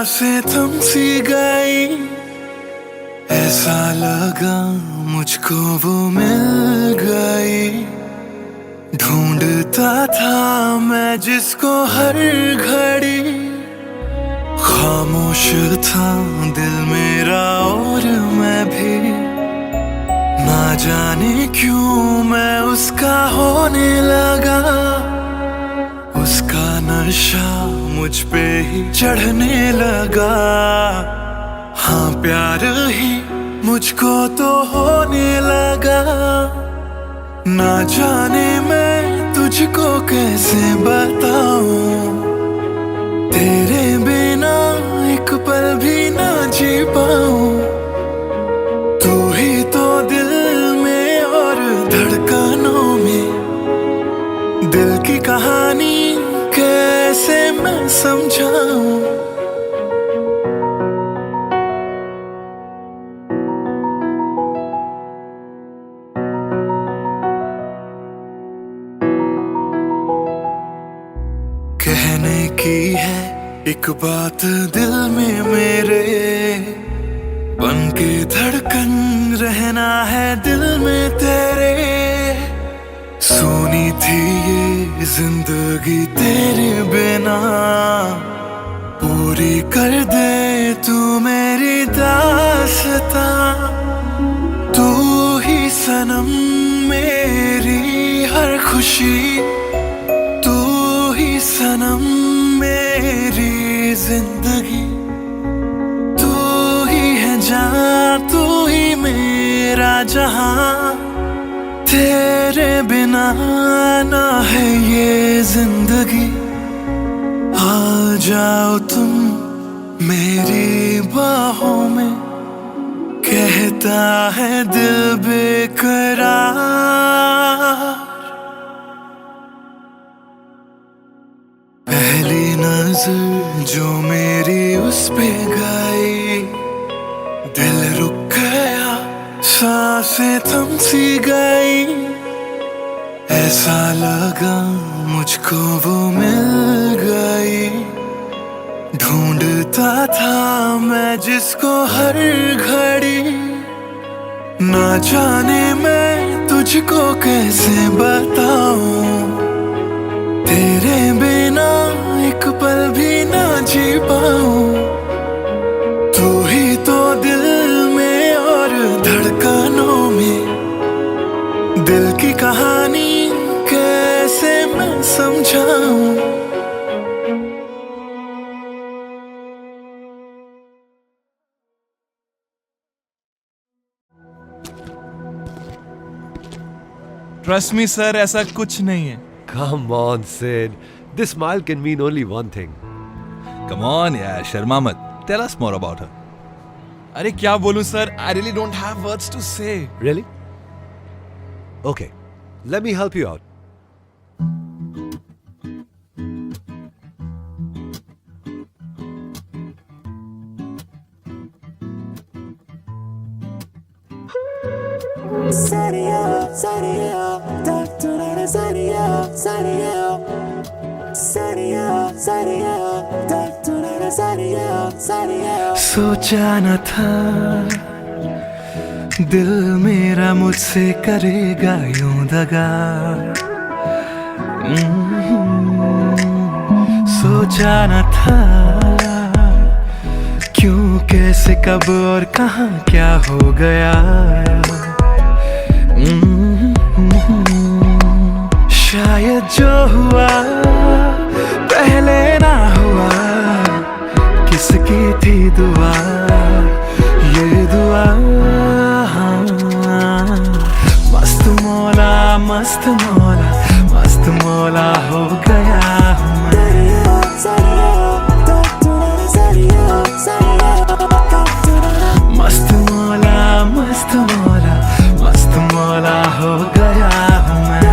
सांसें थम सी गई, ऐसा लगा मुझको वो मिल गई। ढूंढता था मैं जिसको हर घड़ी, खामोश था दिल मेरा और मैं भी। ना जाने क्यों मैं उसका होने लगा, उसका नशा मुझ पे ही चढ़ने लगा। हाँ प्यार ही मुझको तो होने लगा। ना जाने मैं तुझको कैसे बताऊं, तेरे बिना एक पल भी ना जी पाऊं। तू ही तो दिल में और धड़कनों में, दिल की कहानी कैसे मैं समझाऊं। कहने की है एक बात दिल में मेरे, बन के धड़कन रहना है दिल में तेरे। सुनी थी ये जिंदगी तेरे बिना, पूरी कर दे तू मेरी दास्तां। तू ही सनम मेरी हर खुशी, तू ही सनम मेरी जिंदगी। तू ही है जान, तू ही मेरा जहां, तेरे बिना ना है ये जिंदगी। आ जाओ तुम मेरी बाहों में, कहता है दिल बेकरार। पहली नजर जो मेरी उस पे गई, दिल रुक गया, सांसें थम सी गई। ऐसा लगा मुझको वो मिल गई। ढूंढता था मैं जिसको हर घड़ी, ना जाने मैं तुझको कैसे बताऊं, तेरे बिना एक पल भी ना जी पाऊं। तू ही तो दिल में और धड़कनों में, दिल की कहानी कैसे मैं समझाऊं। ट्रस्ट मी सर, ऐसा कुछ नहीं है। Come on, Sid. This smile can mean only one thing. Come on यार, शर्मा मत। Tell us more about her. अरे क्या बोलूं sir, I really don't have words to say. Really? Okay, let me help you out. सोचा न था दिल मेरा मुझसे करेगा यूं दगा। सोचा न था क्यों, कैसे, कब और कहां क्या हो गया। शायद जो हुआ पहले ना हुआ, किसकी थी दुआ, ये दुआ। मस्त मौला, मस्त मौला, मस्त मौला हो गया हूँ मैं। मस्त मौला, मस्त मौला, मस्त मौला हो गया हूँ मैं।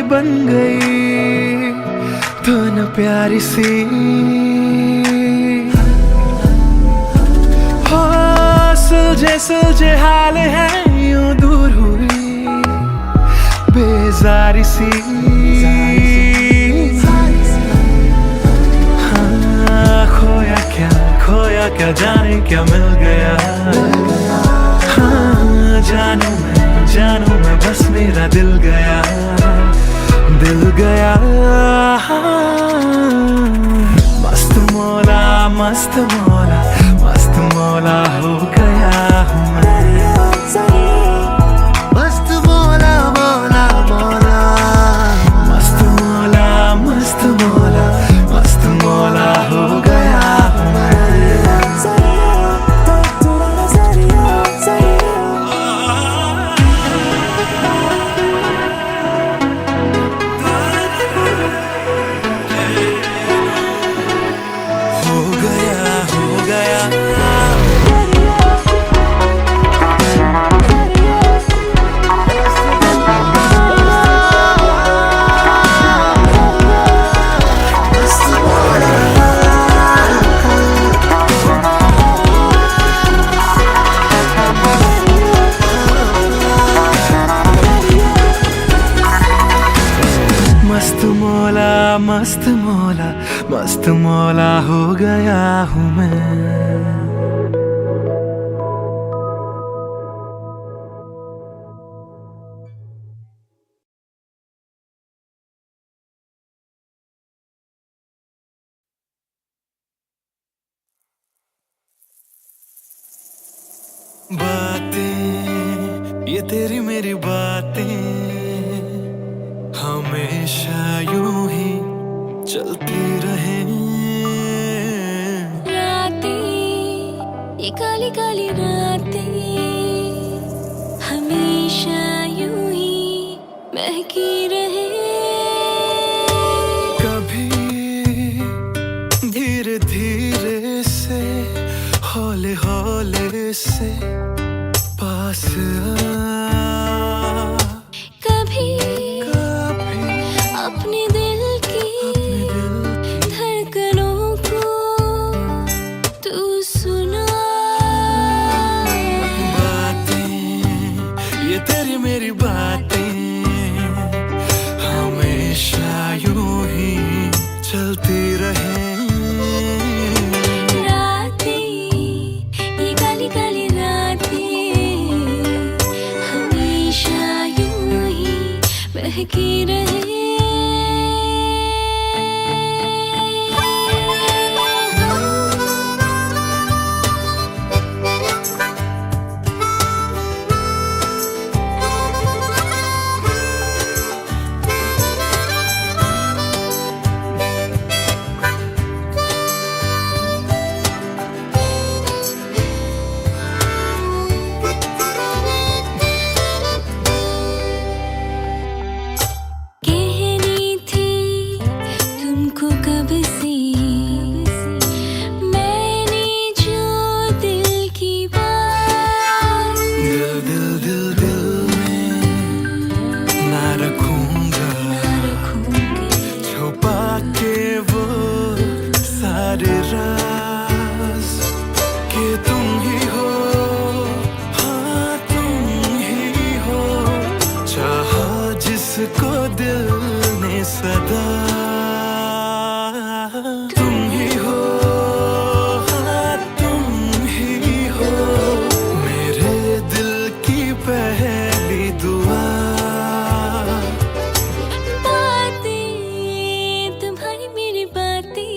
बन गई तो न प्यारी सी हो। सुलझे हाल है यूं दूर हुई बेजारी सी। हाँ, खोया क्या जाने क्या मिल गया। हाँ, जानू मैं बस मेरा दिल गया। मस्त मौला मस्त मौला हो गया हूँ मैं। मस्त मौला हो गया हूँ मैं। हो गया मस्त मौला हो गया हूँ मैं। बातें ये तेरी मेरी बातें हमेशा यूं ही चलती रहे। रातें ये काली काली रातें हमेशा यूं ही महकी रहे। कभी धीरे धीरे से हौले हौले से पास आ। कभी अपने दिल की धड़कनों को तू सुना। बातें ये तेरी मेरी बातें हमेशा यूं ही चलती रहे। महकी रहे। जिसको दिल ने सदा तुम ही हो। हाँ, तुम ही हो मेरे दिल की पहली दुआ। बातें तुम्हारी मेरी बातें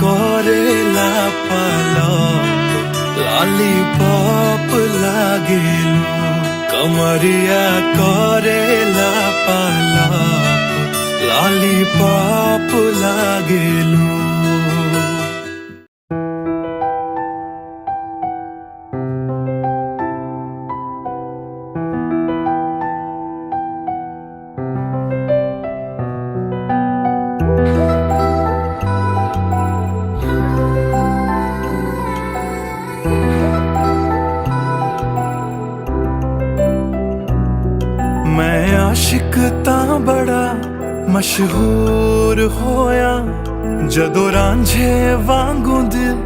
करेला पालक लॉलीपॉप लागेलू कमरिया करेला पालक लॉलीपॉप लागेलू मैं आशिक तां बड़ा मशहूर होया जदों रांझे वांगू दिल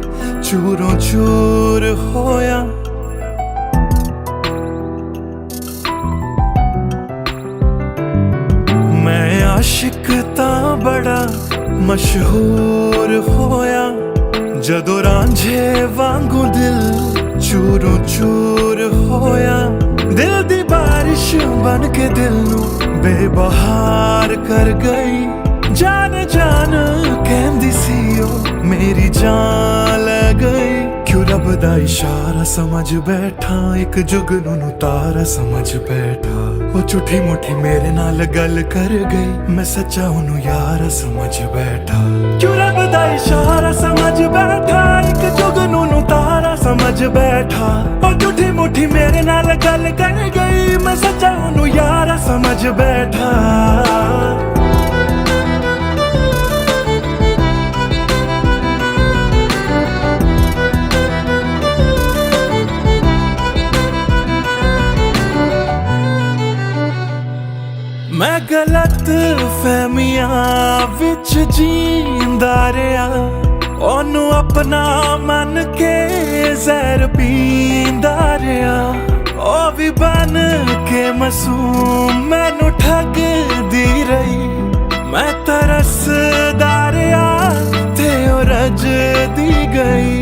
चूरों चूर होया मैं आशिक तां बड़ा मशहूर होया जदों रांझे वांगू दिल चूरों चूर होया दिल दी बारिश बन के दिल नू बेबहार कर गई जान जान कहंदी सी ओ मेरी जान ले गई क्यों रब दा इशारा समझ बैठा एक जुगनू तारा समझ बैठा वो झूठी मुठी मेरे नाल गल कर गई मैं सच्चा ओनू यारा समझ बैठा क्यों रब दा इशारा समझ बैठा एक जुगनू तारा समझ बैठा वो झूठी मुठी मेरे नाल गल कर गई मैं सच्चा ओनू यारा समझ बैठा मैं गलत फहमियां विच जींदा रहा ओनू अपना मन के जहर पींदा रहा ओ भी बन के मासूम मैनू ठगदी रही मैं तरसदा रहा ते ओ रजदी गई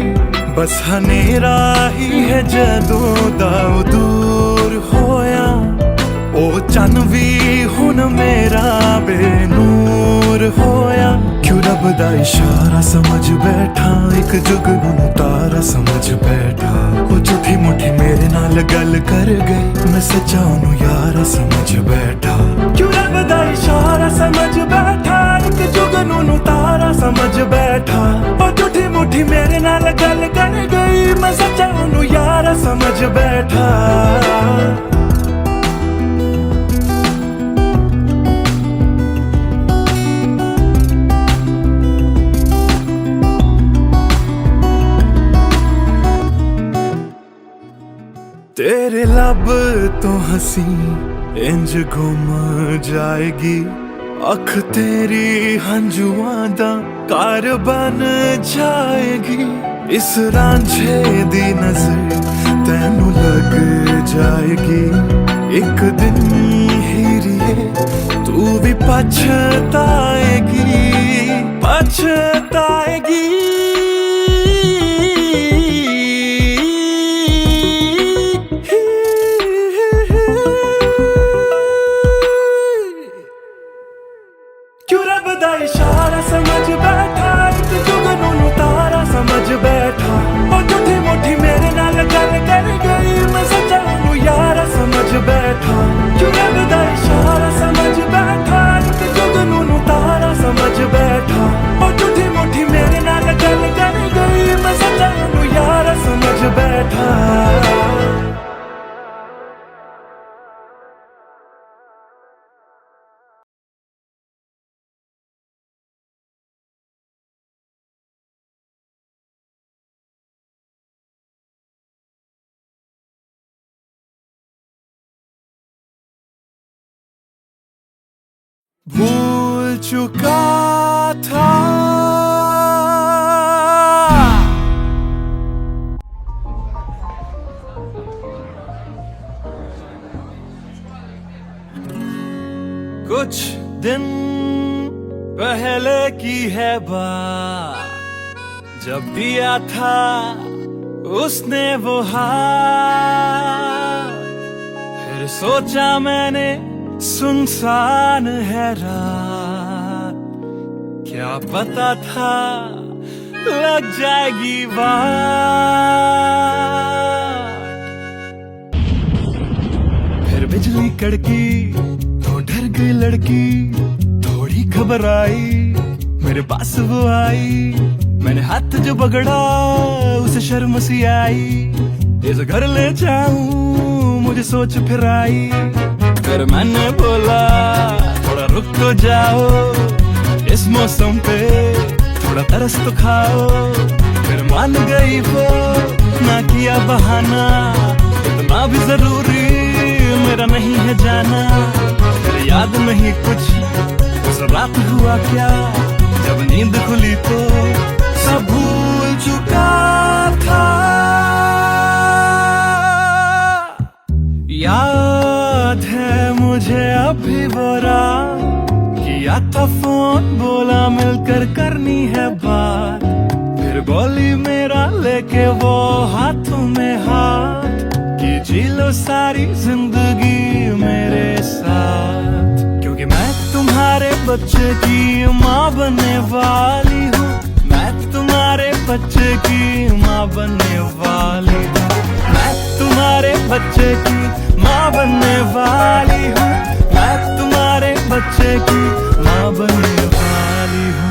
बस हनेरा ही है जदों दा दूर होया ओ चन भी हुन मेरा बेनूर होया क्यों रब दा इशारा समझ बैठा एक जुगनू तारा समझ बैठा ओ झूठी मुठी मेरे नाल गल कर गई मैं सच्चा ओनू यारा समझ बैठा क्यों रब दा इशारा समझ बैठा एक जुगनू तारा समझ बैठा ओ झूठी मुठी मेरे नाल गल कर गई मैं सच्चा ओनू यारा समझ बैठा तेरे लब तो हंसी इंज गुम जाएगी अख तेरी हंजुआं दा घर बन जाएगी इस रांझे दी नजर तैनू लग जाएगी एक दिन हीरिए तू भी पछताएगी पछताएगी इशारा समझ बैठा एक जुगनू तारा समझ बैठा और झूठी मुठी मेरे नाल गल कर गई मैं सच्चा ओनू यारा समझ बैठा क्यों रब दा इशारा समझ बैठा एक जुगनू तारा समझ बैठा और झूठी मुठी मेरे नाल गल कर गई मैं सच्चा ओनू यारा समझ बैठा भूल चुका था कुछ दिन पहले की है बात जब दिया था उसने वो हाथ फिर सोचा मैंने सुनसान है रात क्या पता था लग जाएगी बात। फिर बिजली कड़की तो डर गई लड़की, थोड़ी घबराई, मेरे पास वो आई, मैंने हाथ जो पकड़ा उसे शर्म सी आई। इस घर ले जाऊं मुझे सोच फिर आई, फिर मैंने बोला थोड़ा रुक तो जाओ, इस मौसम पे थोड़ा तरस तो खाओ। फिर मान गई वो, ना किया बहाना, इतना भी जरूरी मेरा नहीं है जाना। फिर याद नहीं कुछ उस रात हुआ क्या, जब नींद खुली तो सब भूल चुका था। याद है मुझे अभी वो रात, किया था फोन बोला मिलकर करनी है बात। फिर बोली मेरा लेके वो हाथों में हाथ, कि जी लो सारी जिंदगी मेरे साथ। क्योंकि मैं तुम्हारे बच्चे की माँ बनने वाली हूँ, मैं तुम्हारे बच्चे की माँ बनने वाली हूँ, मैं तुम्हारे बच्चे की माँ बनने वाली हूँ, मैं तुम्हारे बच्चे की माँ बनने वाली हूँ।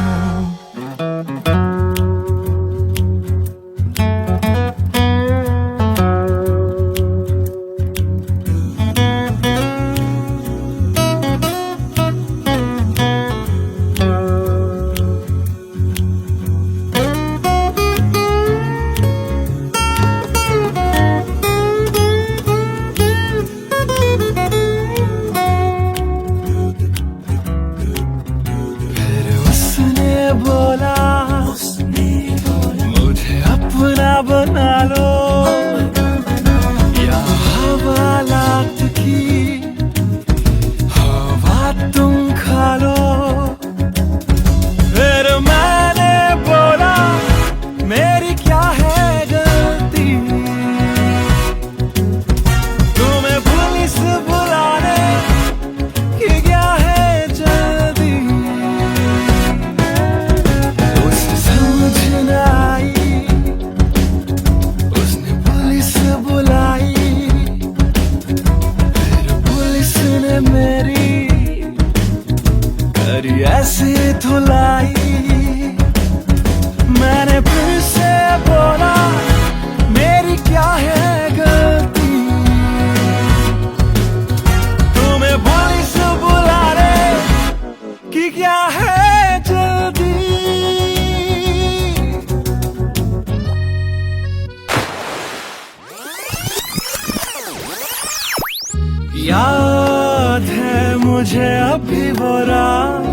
बना लो या हवालात की हवा तुम खा लो। फिर मैंने बोला मेरी क्या है गलती, तुम्हें पुलिस बुलाने की क्या है जल्दी। उसे समझ न आई, मेरी करी ऐसी धुलाई। मैंने फिर से बोला मेरी क्या है गलती, तुम्हें पुलिस बुलाने की क्या है जल्दी। याद है मुझे अभी वो रात,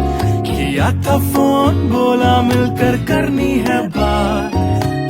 किया था फोन बोला मिलकर करनी है बात।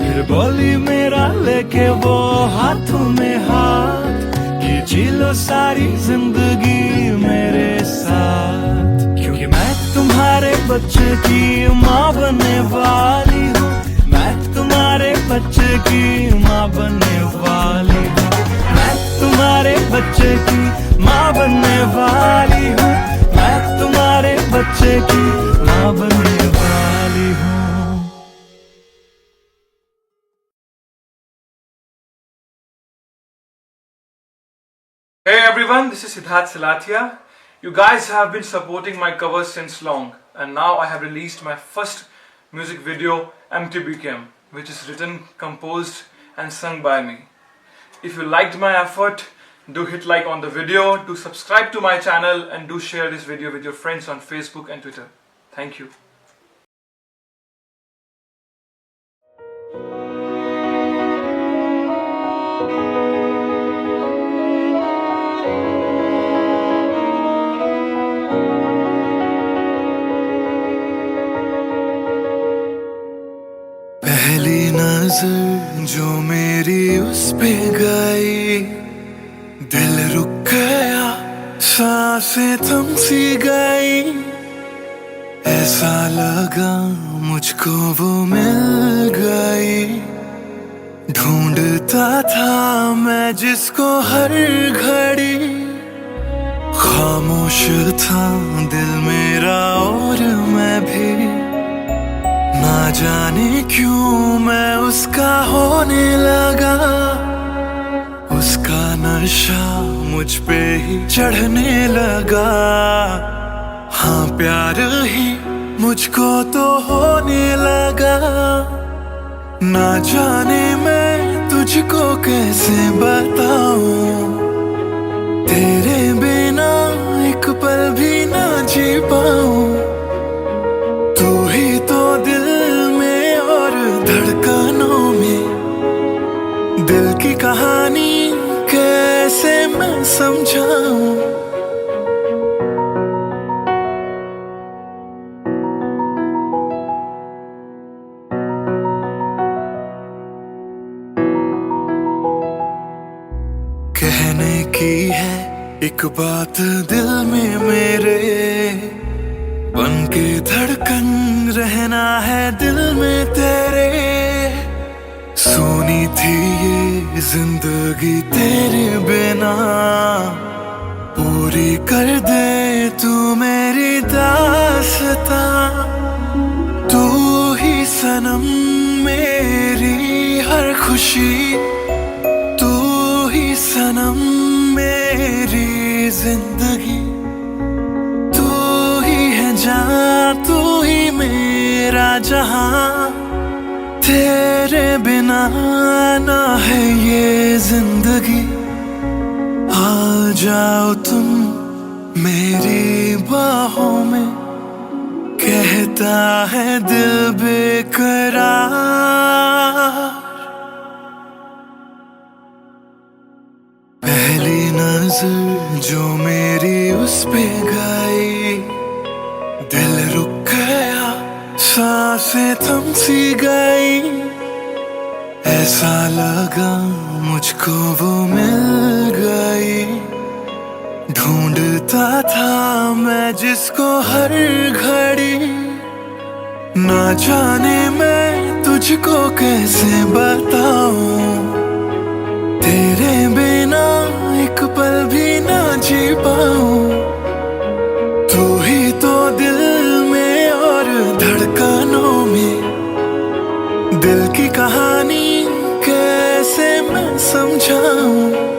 फिर बोली मेरा लेके वो हाथों में हाथ, कि जी लो सारी जिंदगी मेरे साथ। क्योंकि मैं तुम्हारे बच्चे की माँ बनने वाली हूँ, मैं तुम्हारे बच्चे की माँ बनने वाली हूँ, मैं तुम्हारे बच्चे की माँ बनने वाली हूँ, मैं तुम्हारे बच्चे की माँ बनने वाली हूँ। Hey everyone, this is Siddharth Silathia. You guys have been supporting my covers since long, and now I have released my first music video, MTBKM, which is written, composed and sung by me. If you liked my effort, do hit like on the video, do subscribe to my channel, and do share this video with your friends on Facebook and Twitter. Thank you. पहली नजर जो मेरी उस पे गई, दिल रुक गया, सांसें थम सी गई। ऐसा लगा मुझको वो मिल गई, ढूंढता था मैं जिसको हर घड़ी। खामोश था दिल मेरा और मैं भी, ना जाने क्यों मैं उसका होने लगा, उसका नशा मुझ पे ही चढ़ने लगा। हाँ प्यार ही मुझको तो होने लगा, ना जाने मैं तुझको कैसे बताऊं, तेरे बिना एक पल भी ना जी पाऊं। तू ही तो दिल में और धड़कनों में, दिल की कहानी कैसे मैं समझाऊं। कहने की है एक बात दिल में मेरे, बन के धड़कन रहना है दिल में तेरे। सुनी थी ये जिंदगी तेरे बिना, पूरी कर दे तू मेरी दास्तां। तू ही सनम मेरी हर खुशी, तू ही सनम मेरी जिंदगी। तू ही है जान, तू ही मेरा जहां, तेरे बिना ना है ये जिंदगी। आ जाओ तुम मेरी बाहों में, कहता है दिल बेकरार। पहली नजर जो मेरी उस पे गई, दिल रुक गया, सांसें थम सी गई। ऐसा लगा मुझको वो मिल गई, ढूंढता था मैं जिसको हर घड़ी। ना जाने मैं तुझको कैसे बताऊं, तेरे बिना एक पल भी ना जी पाऊं। तू ही तो दिल में और धड़कनों में, दिल की कहानी कैसे मैं समझाऊं।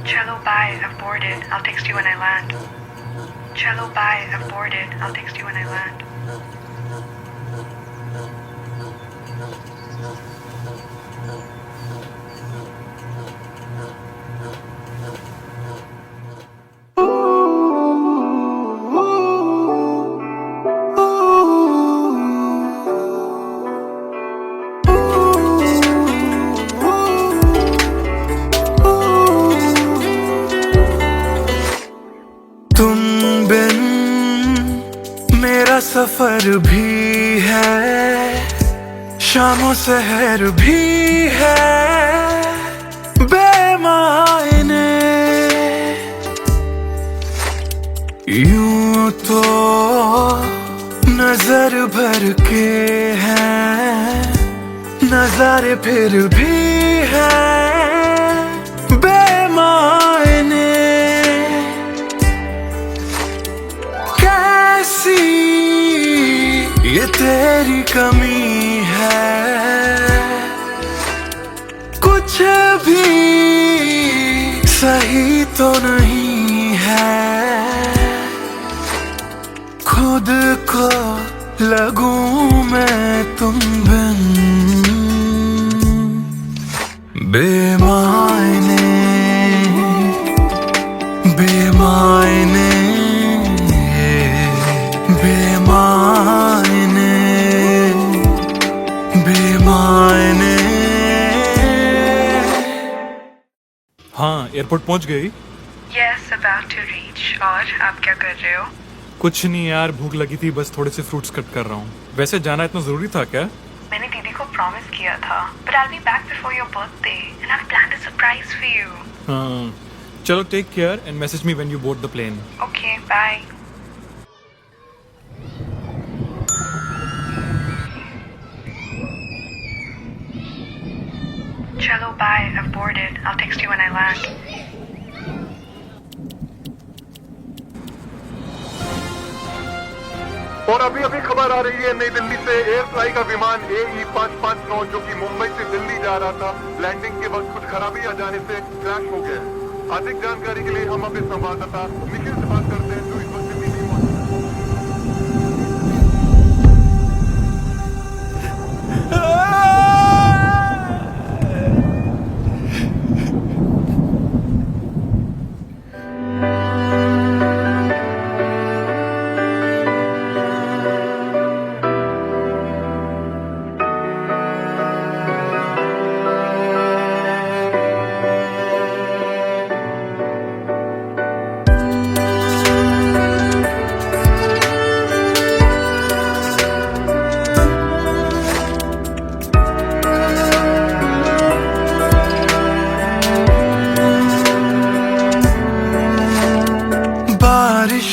Cello, bye, I've boarded. I'll text you when I land. Cello, bye, I've boarded. I'll text you when I land. तुम बिन मेरा सफर भी है, शामों सहर भी है बेमायने। यूं तो नजर भर के हैं, नजारे फिर भी हैं बेमायने। कैसी ये तेरी कमी है, कुछ भी सही तो नहीं है। खुद को लगूं मैं तुम बिन बेमायने, बेमायने, बेमायने, बेमायने। हाँ, एयरपोर्ट पहुंच गई? Yes, about to reach. और आप क्या कर रहे हो? कुछ नहीं यार, भूख लगी थी, बस थोड़े से फ्रूट्स कट कर रहा हूँ। वैसे जाना इतना जरूरी था क्या? मैंने दीदी को प्रॉमिस किया था, but I'll be back before your birthday and I've planned a surprise for you. हाँ, चलो, take care and message me when you board the plane. Okay, bye. Cello, bye. I've boarded. I'll text you when I land. और अभी अभी खबर आ रही है नई दिल्ली से एयर फ्लाई का विमान AE 559 जो कि मुंबई से दिल्ली जा रहा था, लैंडिंग के वक्त कुछ खराबी आ जाने से क्रैश हो गया। अधिक जानकारी के लिए हम अपने संवाददाता निखिल से बात करते हैं जो इस वक्त दिल्ली में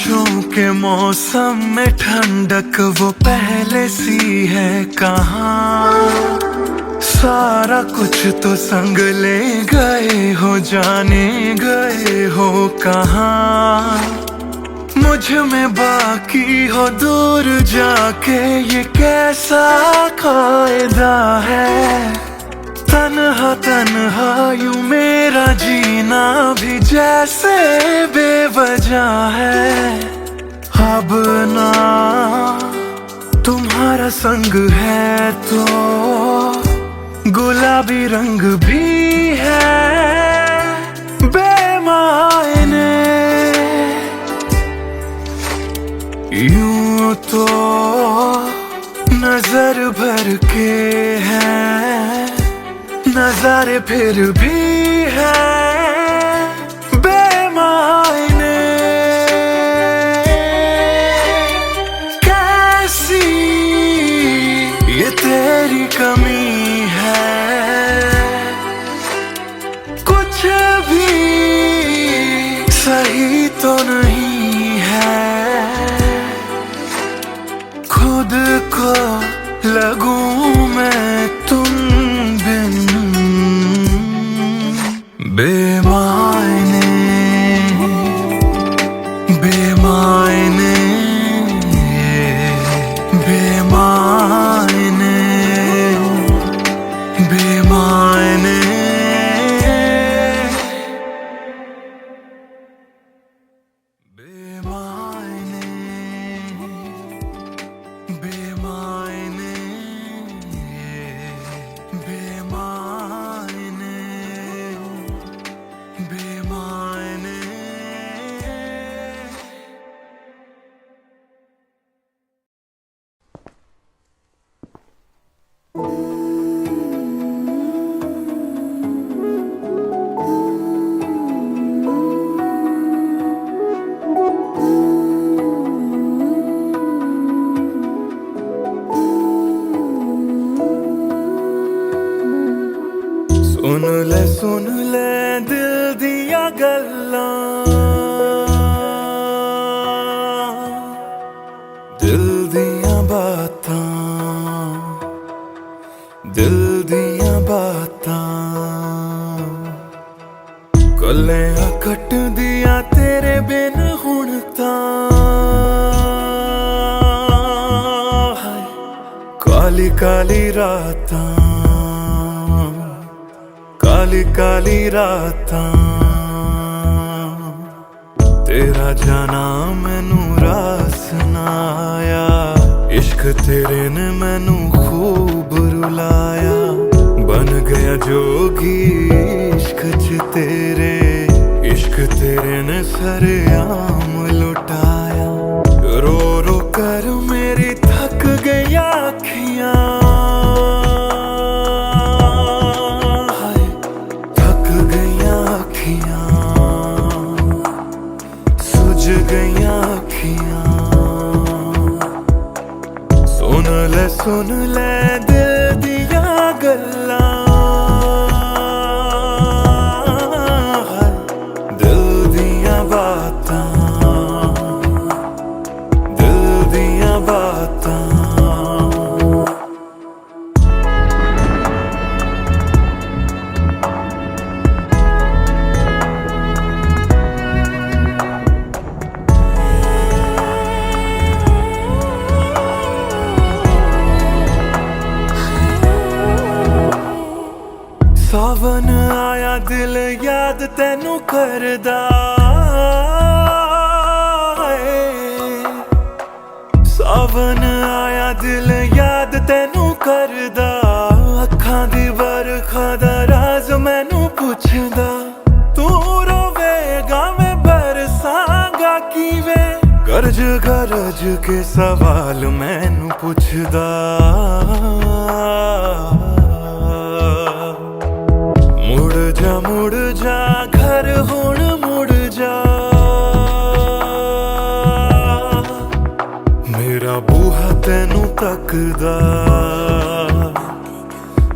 मौजूद के मौसम में ठंडक वो पहले सी है कहाँ। सारा कुछ तो संग ले गए हो, जाने गए हो कहाँ। मुझ में बाकी हो दूर जाके, ये कैसा कायदा है। तन्हा तन्हा यूं मेरा जीना भी जैसे बेवजह है। अब ना तुम्हारा संग है तो गुलाबी रंग भी है बेमायने। यूं तो नजर भर के हैं नजारे, फिर भी है बेमायने। कैसी ये तेरी कमी है, कुछ भी सही तो नहीं है। खुद को लगूं मैं तुम बिन बेमायने बेमायने बेमायने बेमायने। सुन ले दिल दिया गल्लां, दिल दिया बातां, दिल दिया बातां। कल्लियां कट दिया तेरे बिन हुण तां। काली काली रातां, काली काली रातां। तेरा जाना मैनू रास ना आया, इश्क तेरे ने मैनू खूब रुलाया। बन गया जोगी इश्क च तेरे, इश्क तेरे ने सरेआम लुटाया। रो रो कर मेरी थक गई आँखियाँ, सुझ गई आँखियाँ। सुन ले दिल दिया गल्लां, दिल बातां। सावन आया दिल याद तैनू करदा है। सावन आया दिल याद तैनू करदा, अखां दी बरखा दा राज मैनू पुछदा। तू रोवेगा मैं बरसांगा किवें, गरज गरज के सवाल मैनू पुछदा। मुड़ जा घर हुण मुड़ जा, मेरा बूहा तैनू तकदा,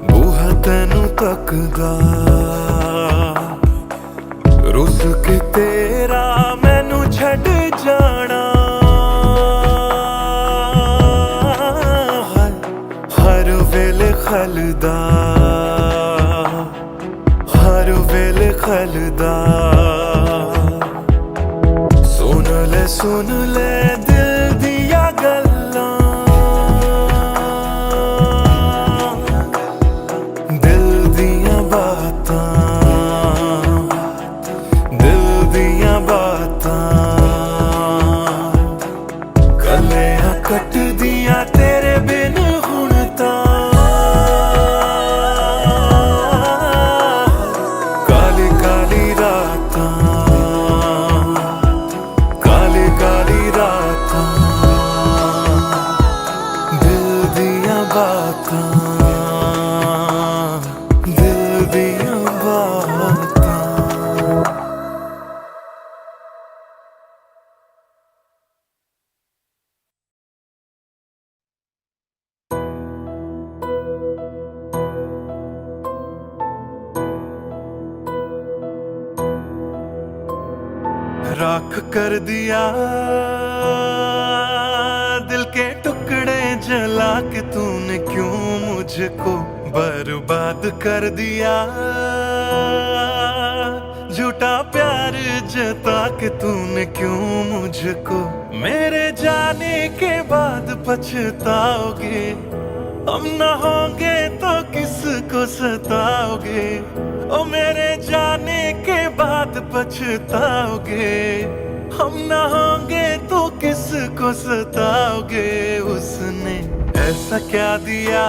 बूहा तैनू तकदा। रुस के तेरा मैनू छड़ जाना, हर वेले खलदा, हर वेले खलदा। सुन ले दिल दिया गल्लां, दिल दिया बातां, दिल दिया बातां। कलियां कट दिया तेरे बिन हुण तां, काली काली रातां, काली काली रातां। दिल दिया बातां, दिल दिया बातां। राख कर दिया दिल के टुकड़े जला के तूने, क्यों मुझको बर्बाद कर दिया। झूठा प्यार जता के तूने, क्यों मुझको मेरे जाने के बाद पछताओगे। हम न होंगे तो किसको सताओगे, ओ मेरे जाने के बाद पछताओगे। हम न होंगे तो किसको सताओगे। उसने ऐसा क्या दिया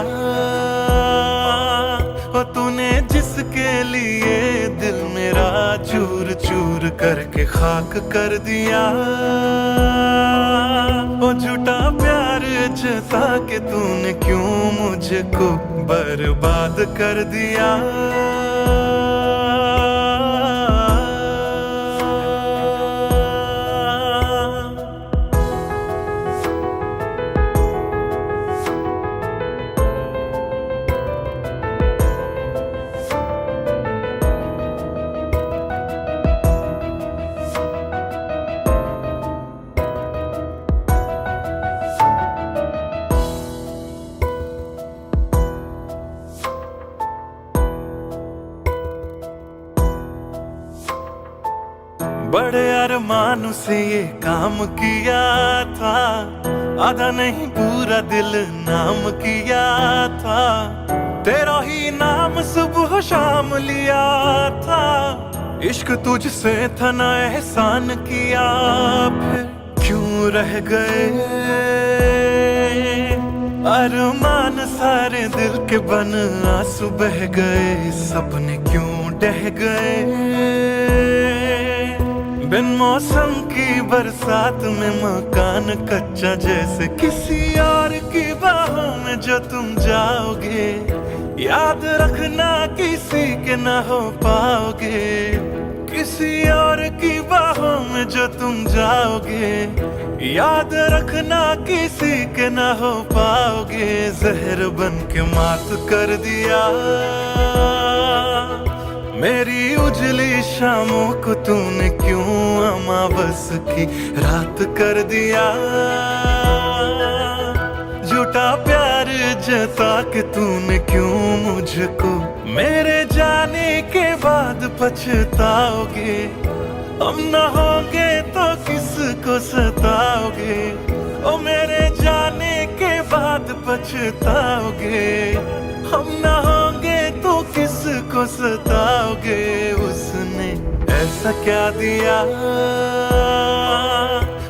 ओ तूने, जिसके लिए दिल मेरा चूर चूर करके खाक कर दिया। ओ झूठा प्यार जता के तूने, क्यों मुझको बर्बाद कर दिया। बड़े अरमान से ये काम किया था, आधा नहीं पूरा दिल नाम किया था। तेरा ही नाम सुबह शाम लिया था, इश्क तुझसे था ना एहसान किया। फिर क्यों रह गए अरमान सारे दिल के बन, आंसू बह गए सपने क्यों ढह गए। बिन मौसम की बरसात में मकान कच्चा, जैसे किसी और की बाहों में जो तुम जाओगे। याद रखना किसी के ना हो पाओगे, किसी और की बाहों में जो तुम जाओगे। याद रखना किसी के ना हो पाओगे। जहर बन के मात कर दिया मेरी उजली शामों को तूने, क्यों अमावस की रात कर दिया। बता कि तूने क्यों मुझको मेरे जाने के बाद पछताओगे। हम न होंगे तो किसको सताओगे, ओ मेरे जाने के बाद पछताओगे। हम न होंगे तो किसको सताओगे। उसने ऐसा क्या दिया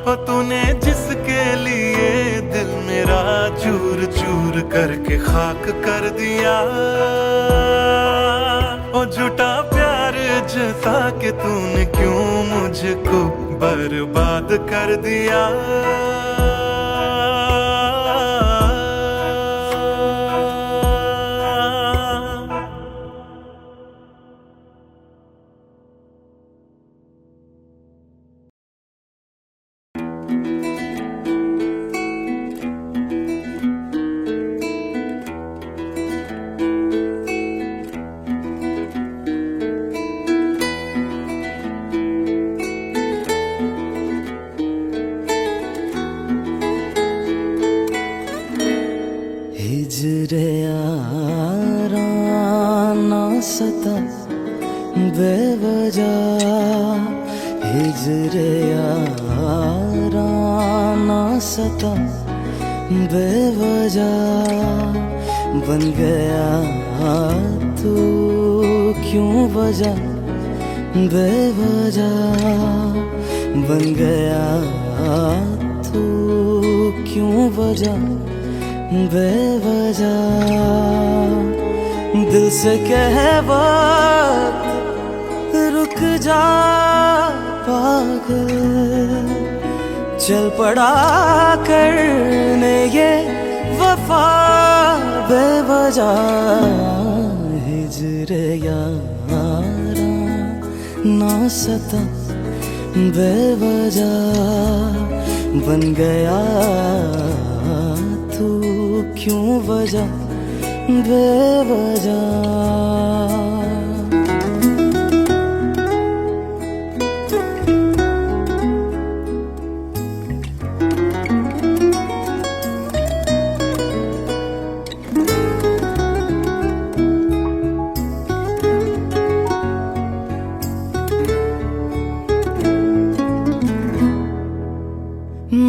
ओ तूने जिसके लिए दिल मेरा चूर चूर करके खाक कर दिया। ओ झूठा प्यार जता के तूने क्यों मुझको बर्बाद कर दिया। हिजरे यारा ना सता बेवजह, हिजरे यारा ना सता बेवजह। बन गया तू क्यों वजह बेवजह, बन गया तू क्यों वजह बेवजह। दिल से कह वक्त रुक जा पागल, चल पड़ा करने ये वफा बेवजह। हिजरे यारा ना सता बेवजह, बन गया तू क्यों वजह बेवजह।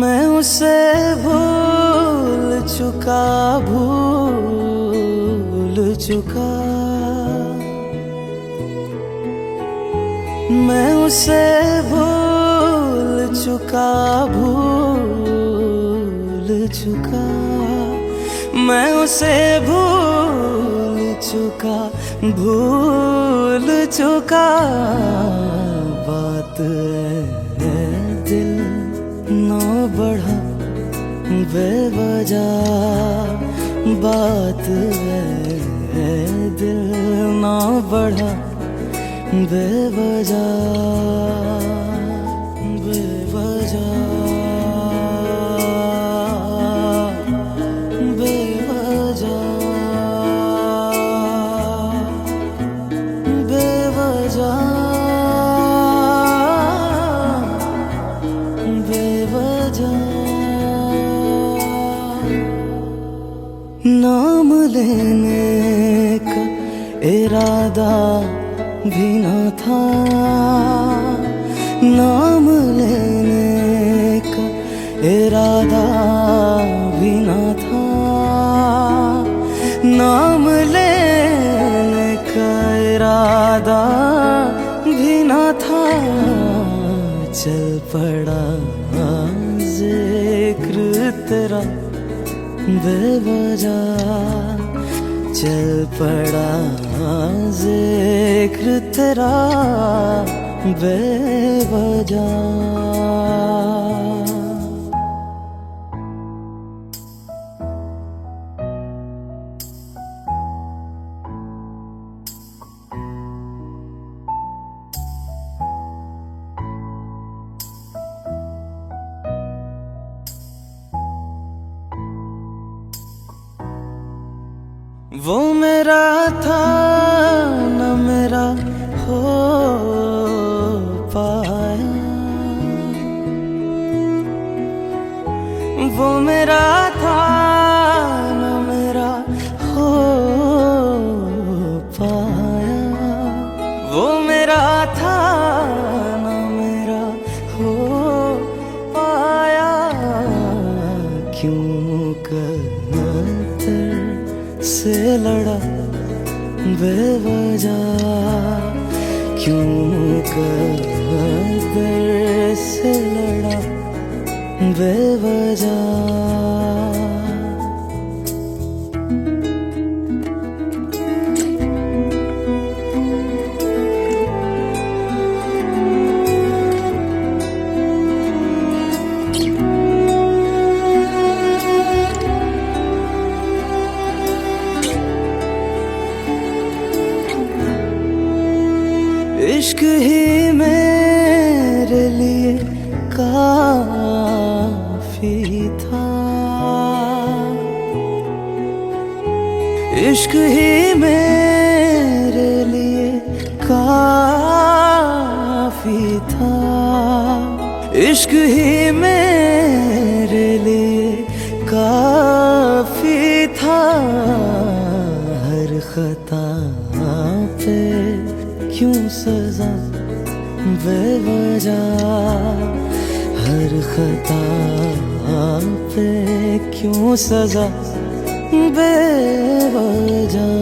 मैं उसे भूल चुका भूल चुका, मैं उसे भूल चुका भूल चुका, मैं उसे भूल चुका भूल चुका। बात है दिल ना बढ़ा बेवजह, बात है दिल ना बढ़ा बेवजह बेवजह बेवजह बेवजह बेवजह। नाम लेने का इरादा भी न था, नाम लेने का इरादा भी न था, नाम लेने का इरादा भी न था। चल पड़ा जिक्र तेरा बेवजह, चल पड़ा जिक्र तेरा बेवजह। वो मेरा था न मेरा हो पाया, वो मेरा था न मेरा क्यों कदर से लड़ा बेवजह, क्यों कदर से लड़ा बेवजह। इश्क ही मेरे लिए काफी था, इश्क ही मेरे लिए काफी था, इश्क ही मेरे लिए काफी था। हर खता पे क्यों सजा बेवजह, हर खता पे क्यों सजा बेवजह।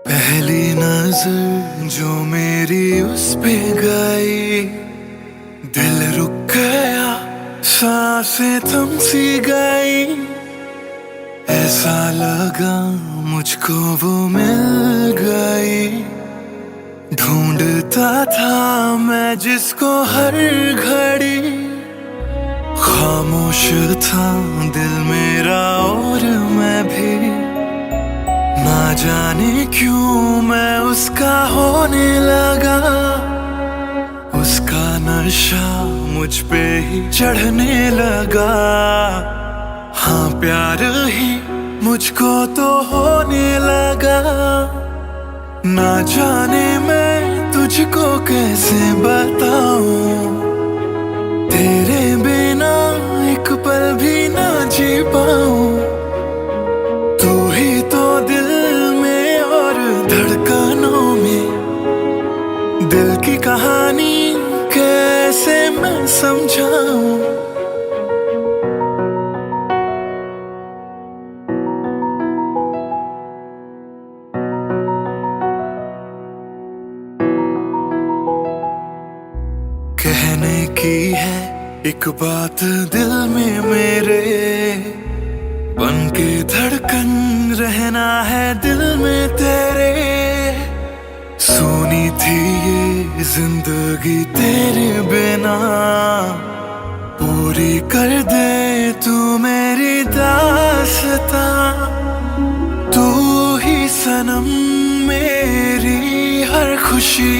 पहली नजर जो मेरी उस पे गई, दिल रुक गया, सांसें थम सी गई। ऐसा लगा मुझको वो मिल गई, ढूंढता था मैं जिसको हर घड़ी। खामोश था दिल मेरा और मैं भी, ना जाने क्यों मैं उसका होने लगा। उसका नशा मुझ पे ही चढ़ने लगा, हाँ प्यार ही मुझको तो होने लगा। ना जाने मैं तुझको कैसे बताऊं, तेरे बिना एक पल भी ना जी पाऊं। तू ही तो दिल में और धड़कनों में, दिल की कहानी कैसे मैं समझाऊं। कहने की है एक बात दिल में मेरे, बन के धड़कन रहना है दिल में तेरे। सुनी थी ये जिंदगी तेरे बिना, पूरी कर दे तू मेरी दास्तां। तू ही सनम मेरी हर खुशी,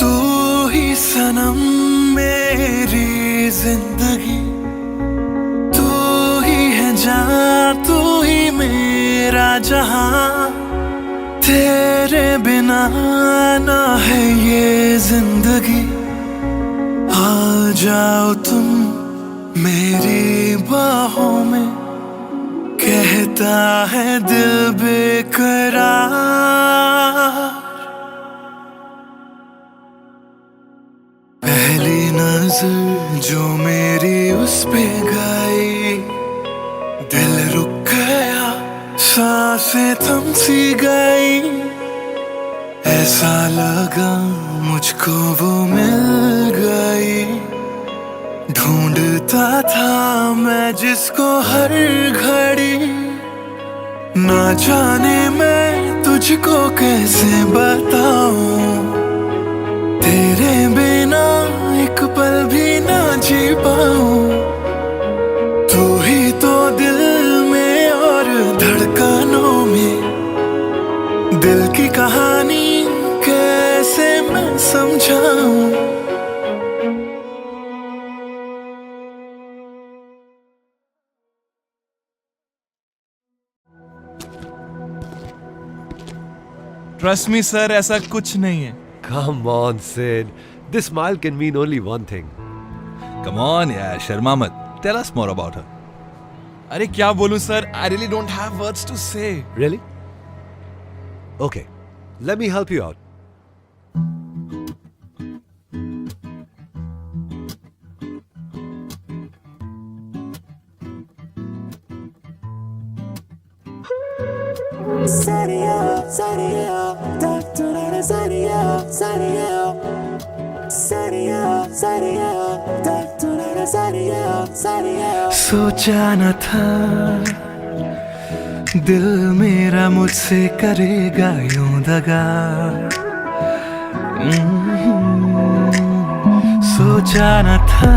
तू ही सनम मेरी जिंदगी। तू ही है जान, तू ही मेरा जहां, तेरे बिना ना है ये जिंदगी। आ जाओ तुम मेरी बाहों में, कहता है दिल बेकरार। पहली नजर जो मेरी उस पे गई, दिल रुक गया, सांसें थम सी गई। ऐसा लगा मुझको वो मिल गई, ढूंढता था मैं जिसको हर घड़ी। ना जाने मैं तुझको कैसे बताऊं, तेरे बिना एक पल भी ना जी पाऊं। ट्रस्ट मी सर, ऐसा कुछ नहीं है. Come on, Sid. This smile can mean only one thing. Come on यार, शर्मा मत. Tell us more about her. अरे क्या बोलूं sir, I really don't have words to say. Really? Okay, let me help you out. सोचा न था दिल मेरा मुझसे करेगा यूं दगा. सोचा न था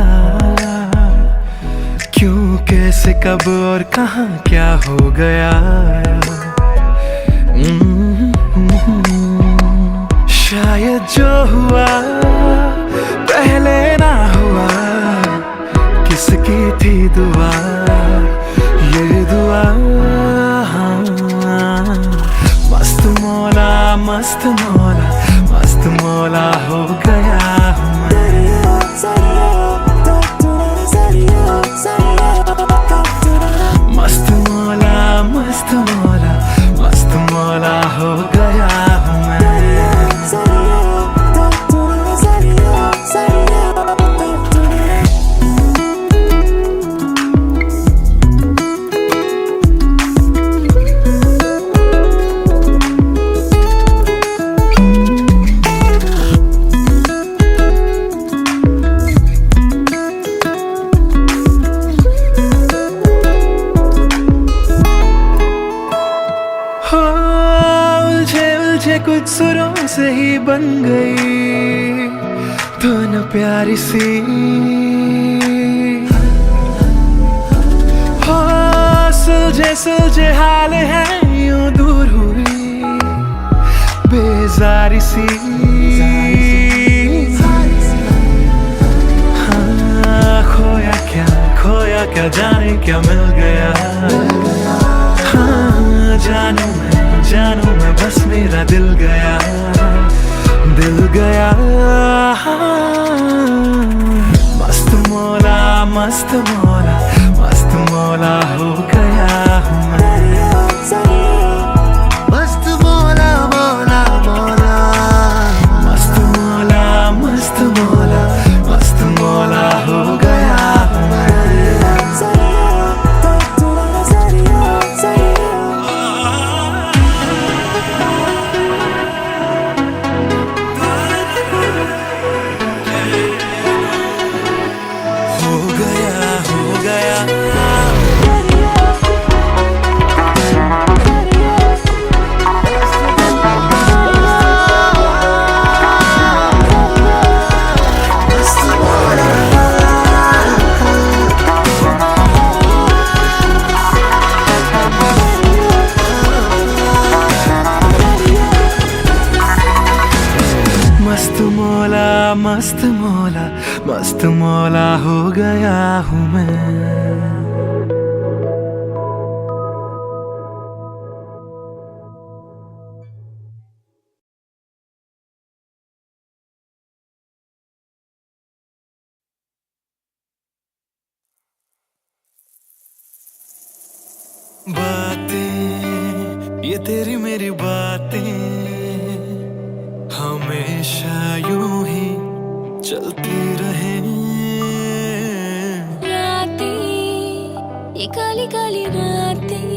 क्यों, कैसे, कब और कहां क्या हो गया. शायद जो हुआ पहले ना हुआ, किसकी थी दुआ, ये दुआ. मस्त मौला, मस्त मौला, मस्त मौला हो गया हूँ मैं. मस्त मौला, मस्त मौला, मस्त मौला हो गया हूँ मैं. कुछ सुरों से ही बन गई धुन प्यारी सी. हो सुलझे सुलझे हाल है यूं दूर हुई बेजारी सी. हाँ, खोया क्या जाने क्या मिल गया. हाँ, जानू मैं बस मेरा दिल गया. मस्त मौला, मस्त मौला, मस्त मौला हो गया हूँ मैं. मस्त मौला, मौला, मौला, मस्त मौला, मस्त मौला, मस्त मौला हो गया हूँ मैं. मस्त मौला, मस्त मौला, मस्त मौला हो गया हूँ मैं. बातें ये तेरी मेरी बातें हमेशा यूं ही चलती रहे. रातें ये काली काली रातें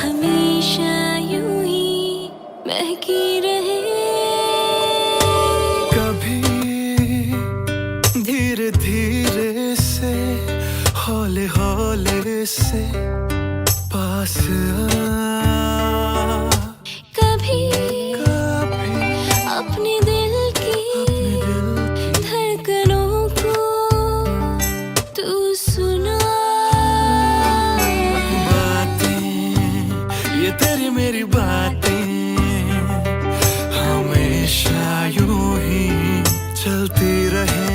हमेशा यूं ही महकी रहे. कभी धीरे धीरे से हौले हौले से पास आ. कभी अपने दिल की धड़कनों को तू सुना. बातें ये तेरी मेरी बातें हमेशा यूं ही चलती रहे.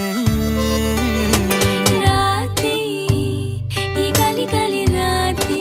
रातें ये काली काली रातें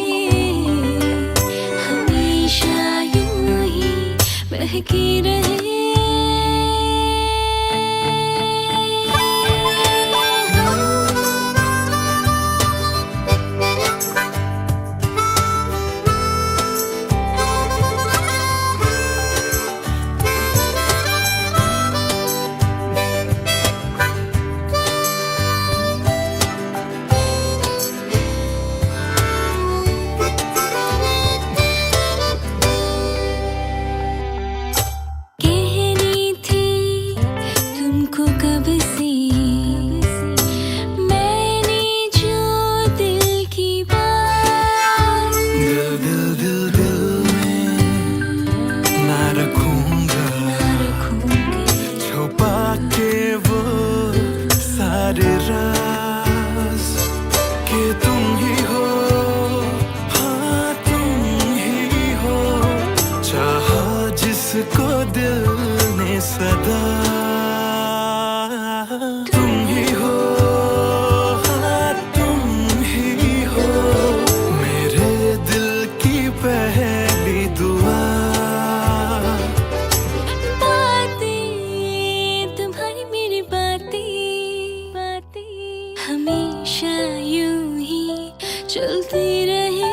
चलती रहे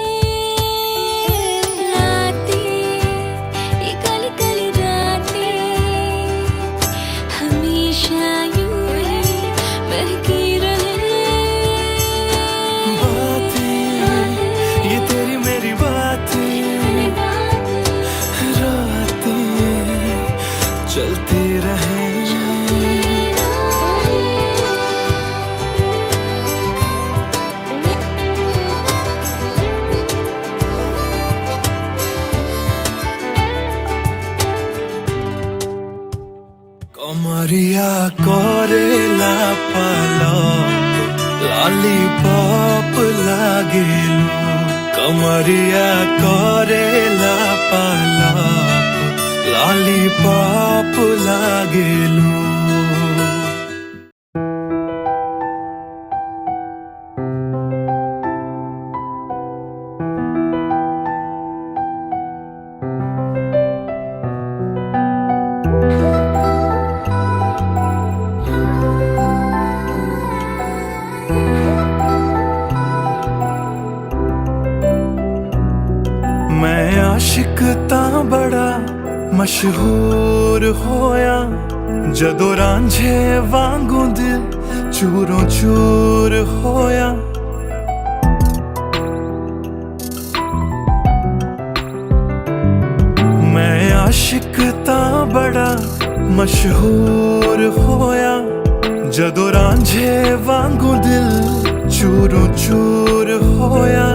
रातें, ये काली काली रातें हमेशा यूं ही बहकी रहे। बातें, ये तेरी मेरी बातें, रातें चलती रहे। कमरिया करेला पालक लॉलीपॉप लागेलू, कमरिया करेला पालक लॉलीपॉप लागेलू। मैं आशिक तां बड़ा मशहूर होया, जदों रांझे वांगू दिल चूरों चूर होया। मैं आशिक तां बड़ा मशहूर होया, जदों रांझे वांगू दिल चूरों चूर होया।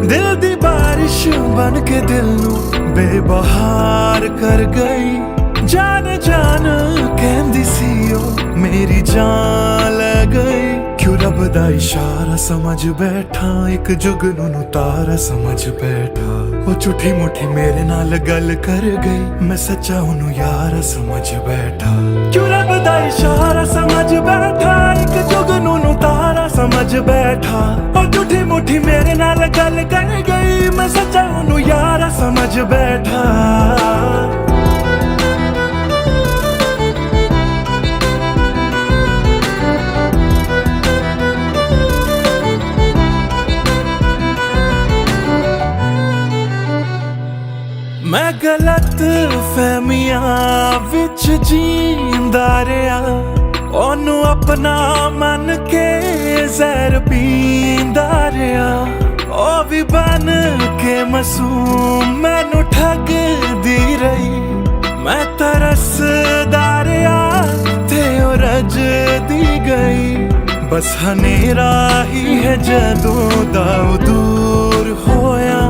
दिल दी बारिश बन के दिल नू बेबहार कर गई, जान जान कहंदी सी ओ मेरी जान ले गई। क्यों रब दा इशारा समझ बैठा, एक जुगनू नू तारा समझ बैठा। वो झूठी मुठी मेरे नाल गल कर गई, मैं सच्चा उन्नू यारा समझ बैठा। क्यों रब दा इशारा समझ बैठा, एक जुगनू नू तारा समझ बैठा। वो झूठी मुठी मेरे नाल गल कर गई, मैं सच्चा उन्नू यारा समझ बैठा। मैं गलत फहमियां विच जींदा रहा, ओनू अपना मन के जहर पींदा रहा। ओ भी बन के मासूम मैनू ठगदी रही, मैं तरसदा रहा ते ओ रजदी गई। बस हनेरा ही है जदों दा दूर होया,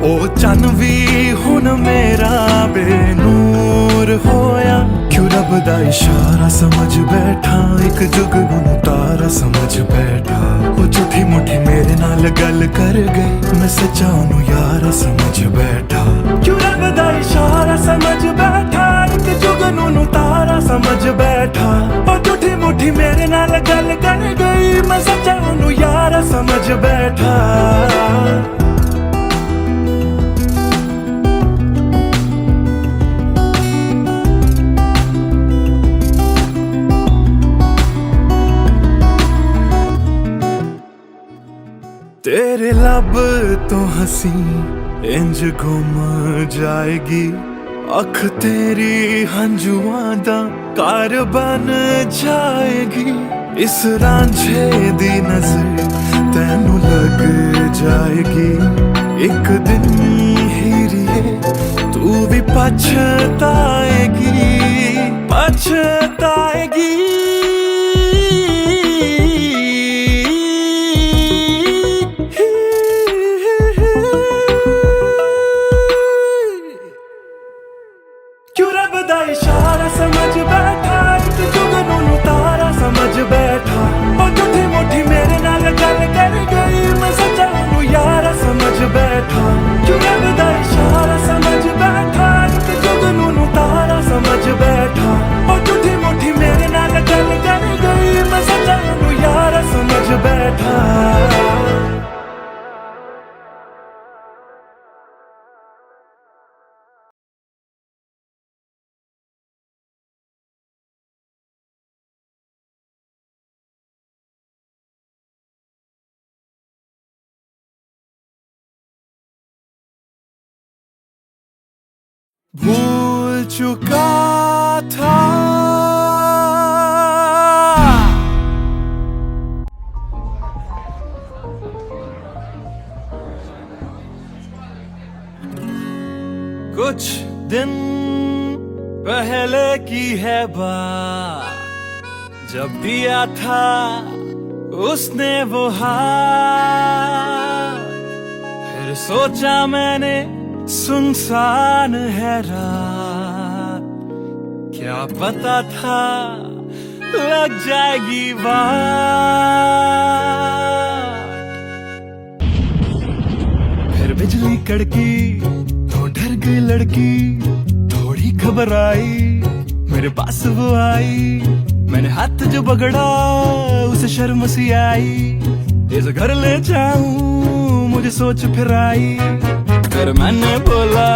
ओ चन भी हुन मेरा बेनूर होया। क्यों रब दा इशारा समझ बैठा, एक जुगनू नू तारा समझ बैठा। ओ झूठी मुठी मेरे नाल गल कर गई, मैं सच्चा उन्नू यारा समझ बैठा। क्यों रब दा इशारा समझ बैठा, एक जुगनू नू तारा समझ बैठा। ओ झूठी मुठी मेरे नाल गल कर गई, मैं सच्चा उन्नू यारा समझ बैठा। तेरे लब तो हंसी इंज गुम जाएगी, अख तेरी हंजुआं दा घर बन जाएगी। इस रांझे दी नजर तैनू लग जाएगी, एक दिन हीरिए तू भी पछताएगी, पछताएगी। क्यों रब दा इशारा समझ बैठा, एक जुगनू नू तारा समझ बैठा। ओ झूठी मुठी मेरे नाल गल कर गई, मैं सच्चा उन्नू यारा समझ बैठा। क्यों रब दा इशारा समझ बैठा, एक जुगनू नू तारा समझ बैठा। ओ झूठी मुठी मेरे नाल गल भूल चुका था। कुछ दिन पहले की है बात, जब दिया था उसने वो हाथ। फिर सोचा मैंने सुनसान है रात, क्या पता था लग जाएगी बात। फिर बिजली कड़की तो डर गई लड़की, थोड़ी घबराई मेरे पास वो आई। मैंने हाथ जो पकड़ा उसे शर्म सी आई, इस घर ले जाऊं मुझे सोच फिर आई। फिर मैंने बोला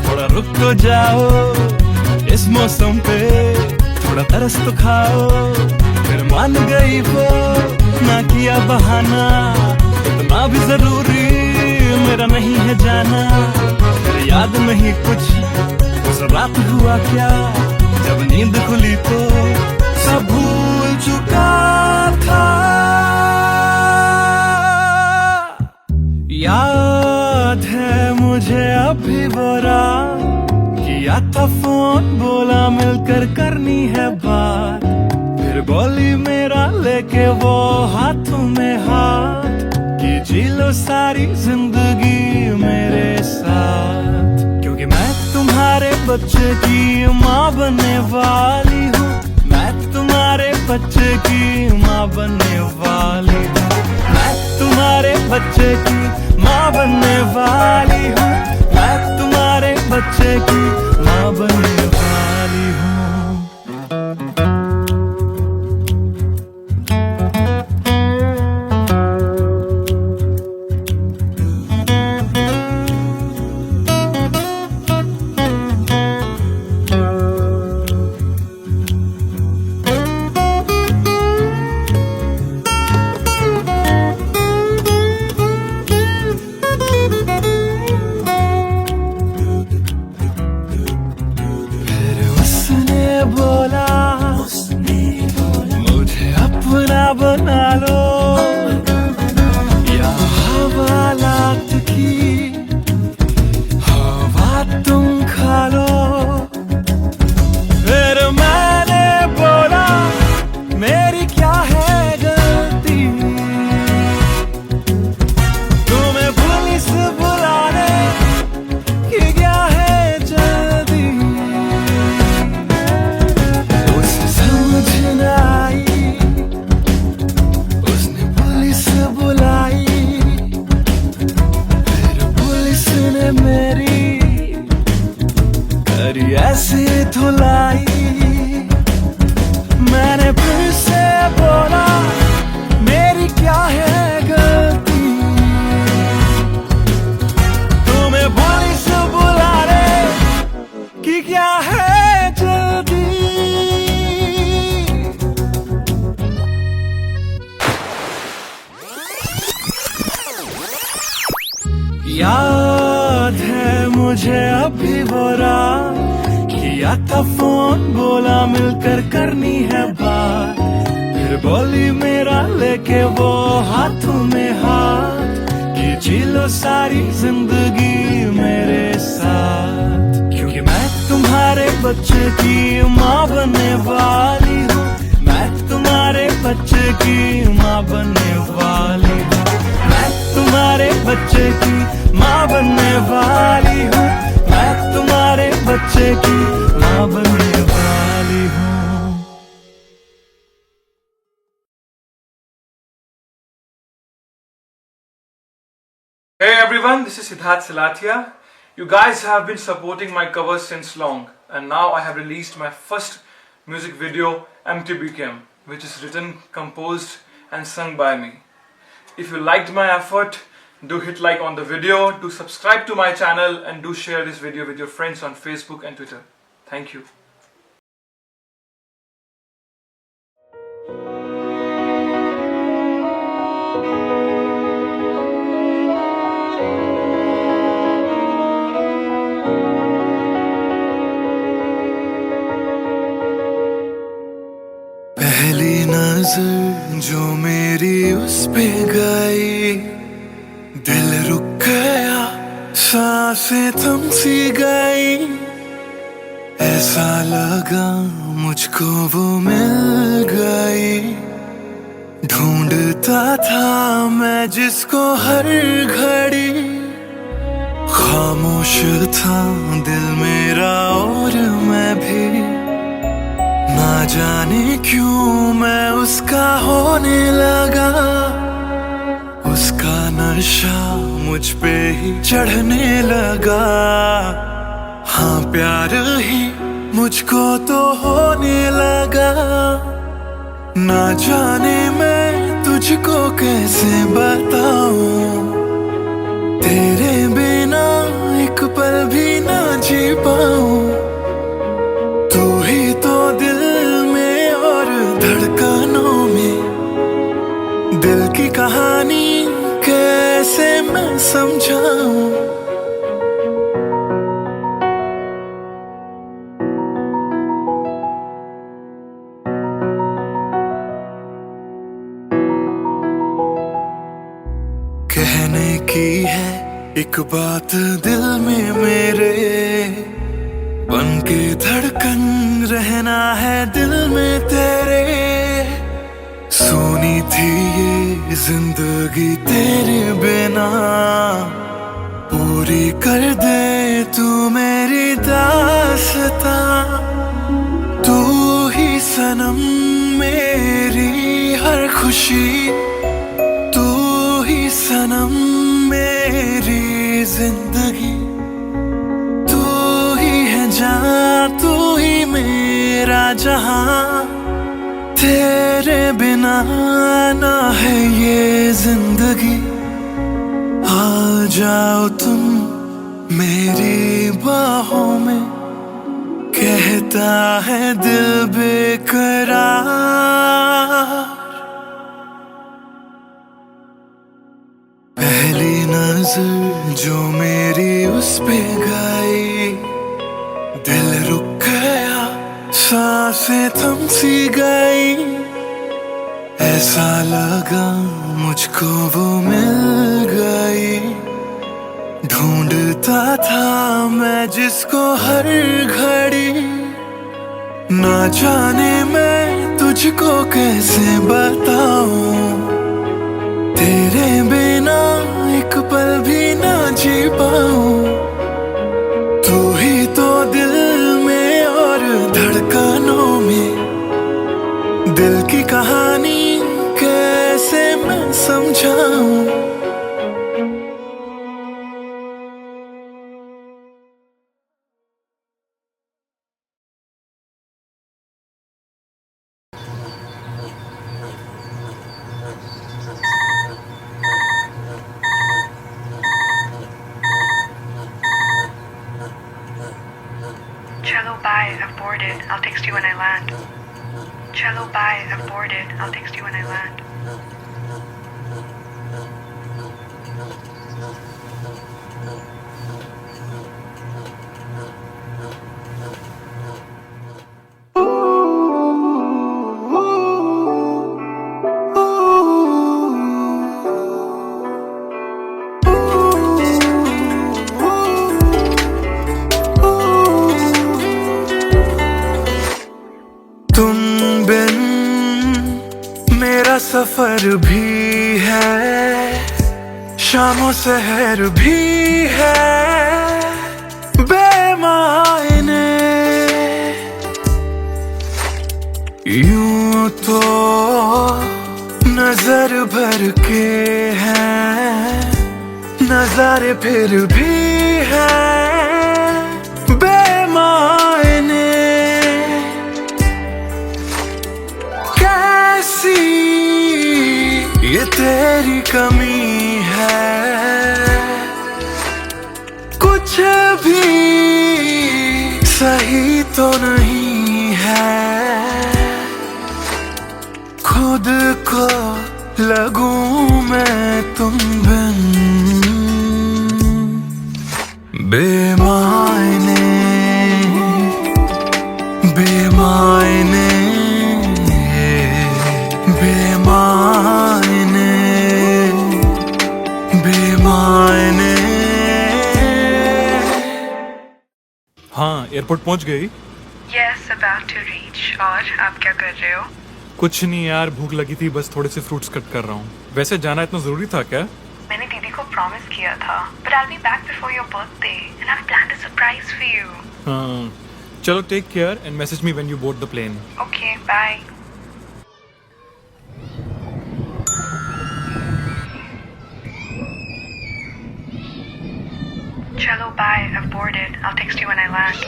थोड़ा रुक तो जाओ, इस मौसम पे थोड़ा तरस तो खाओ। फिर मान गई वो, ना किया बहाना, इतना भी जरूरी मेरा नहीं है जाना। फिर याद नहीं कुछ उस रात हुआ क्या, जब नींद खुली तो सब भूल चुका था। याद है मुझे अभी वो रात, किया था फोन बोला मिलकर करनी है बात। फिर बोली मेरा लेके वो हाथों में हाथ, कि जी लो सारी जिंदगी मेरे साथ। क्योंकि मैं तुम्हारे बच्चे की माँ बनने वाली हूँ, मैं तुम्हारे बच्चे की माँ बनने वाली हूँ। मैं तुम्हारे बच्चे की माँ बनने वाली हूँ, मैं तुम्हारे बच्चे की माँ बनने वाली हूँ। बना लो या हवालात की हवा तुम खा लो। फिर मैंने बोला मेरी क्या है गलती, तुम्हें पुलिस बुलाने की क्या है जल्दी। उसे समझ न आई बुलाई, फिर पुलिस ने मेरी करी ऐसी धुलाई। मैंने फिर से बोला मेरी क्या है गलती, तुम्हें पुलिस बुलाने की क्या है जल्दी। याद है मुझे अभी वो रात, किया था फोन बोला मिलकर करनी है बात। फिर बोली मेरा लेके वो हाथों में हाथ, कि जी लो सारी जिंदगी मेरे साथ। क्योंकि मैं तुम्हारे बच्चे की माँ बनने वाली हूँ, मैं तुम्हारे बच्चे की माँ बनने वाली हूँ। मैं तुम्हारे बच्चे की माँ बनने वाली हूँ, मैं तुम्हारे बच्चे की माँ बनने वाली हूँ। Hey everyone, this is Siddharth Salathia. You guys have been supporting my covers since long, and now I have released my first music video, MTBKM, which is written, composed and sung by me. If you liked my effort, do hit like on the video, do subscribe to my channel, and do share this video with your friends on Facebook and Twitter. Thank you. गई, दिल रुक गया, सांसें थम सी गई। ऐसा लगा मुझको वो मिल गई, ढूंढता था मैं जिसको हर घड़ी। खामोश था दिल मेरा और मैं भी, ना जाने क्यों मैं उसका होने लगा। उसका नशा मुझ पे ही चढ़ने लगा। हाँ प्यार ही मुझको तो होने लगा। ना जाने मैं तुझको कैसे बताऊं, तेरे बिना एक पल भी ना जी पाऊं। तू ही तो दिल में और धड़कनों में, दिल की कहानी कैसे मैं समझाऊं। कहने की है एक बात दिल में मेरे, बन के धड़कन रहना है दिल में तेरे। सोनी थी ये जिंदगी तेरे बिना, पूरी कर दे तू मेरी दास्तां। तू ही सनम मेरी हर खुशी, तू ही सनम मेरी जिंदगी। तू ही है जान, तू ही मेरा जहां। तेरे बिना ना है ये जिंदगी। आ जाओ तुम मेरी बाहों में, कहता है दिल बेकरार। पहली नजर जो मेरी उस पे गई, दिल रुक गया, सांसें थम सी गई। ऐसा लगा मुझको वो मिल गई, ढूंढता था मैं जिसको हर घड़ी। ना जाने मैं तुझको कैसे बताऊं, तेरे बिना एक पल भी ना जी पाऊं। तू ही तो दिल में और धड़कनों में, दिल की कहानी कैसे मैं समझाऊं। Cello, bye, I've boarded. I'll text you when I land. Cello, bye, I've boarded. I'll text you when I land. तुम बिन मेरा सफर भी है, शामों सहर भी है बेमायने। यूं तो नजर भर के हैं, नजारे फिर भी है बेमायने। कैसी ये तेरी कमी है, कुछ भी सही तो नहीं है। खुद को लगूं मैं तुम बिन बेमायने, बेमायने, बेमायने। एयरपोर्ट पहुंच गई? Yes, about to reach. और आप क्या कर रहे हो? कुछ नहीं यार, भूख लगी थी, बस थोड़े से फ्रूट्स कट कर रहा हूँ। वैसे जाना इतना जरूरी था क्या? मैंने दीदी को प्रॉमिस किया था, but I'll be back before your birthday and I've planned a surprise for you. हाँ, चलो take care and message me when you board the plane. Okay, bye. Chalo, bye. I've boarded. I'll text you when I land.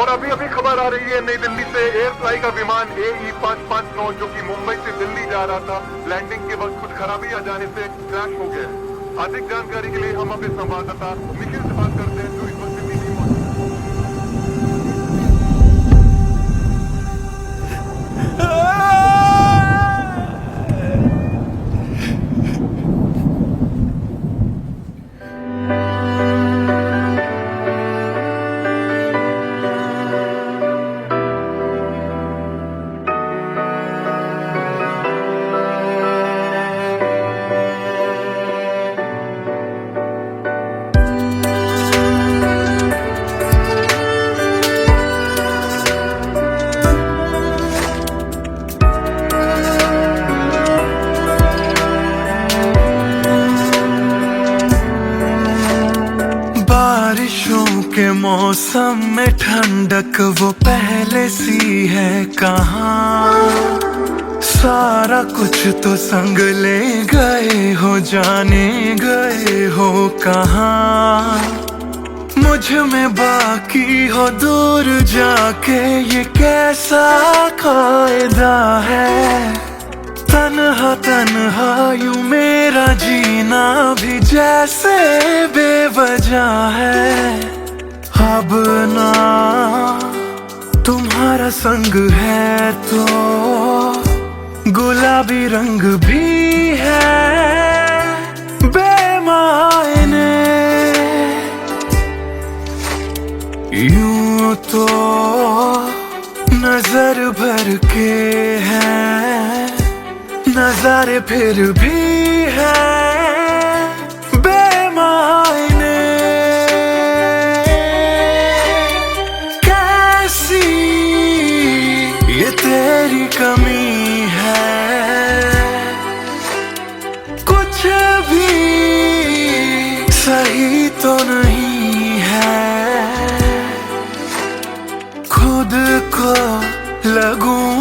और अभी अभी खबर आ रही है नई दिल्ली से एयर फ्लाई का विमान AE 559 जो कि मुंबई से दिल्ली जा रहा था, लैंडिंग के वक्त कुछ खराबी आ जाने से क्रैश हो गया। अधिक जानकारी के लिए हम अपने संवाददाता निखिल से बात करते हैं जो इस वक्त दिल्ली में मौजूद बारिशों के मौसम में ठंडक वो पहले सी है कहाँ। सारा कुछ तो संग ले गए हो, जाने गए हो कहाँ। मुझ में बाकी हो दूर जाके, ये कैसा कायदा है। तन्हा तन्हा यूं मेरा जीना भी जैसे बेवजह है। अब ना तुम्हारा संग है तो गुलाबी रंग भी है बेमायने। यूं तो नजर भर के हैं, नजारे फिर भी है बेमायने। कैसी ये तेरी कमी है, कुछ भी सही तो नहीं है। खुद को लगूं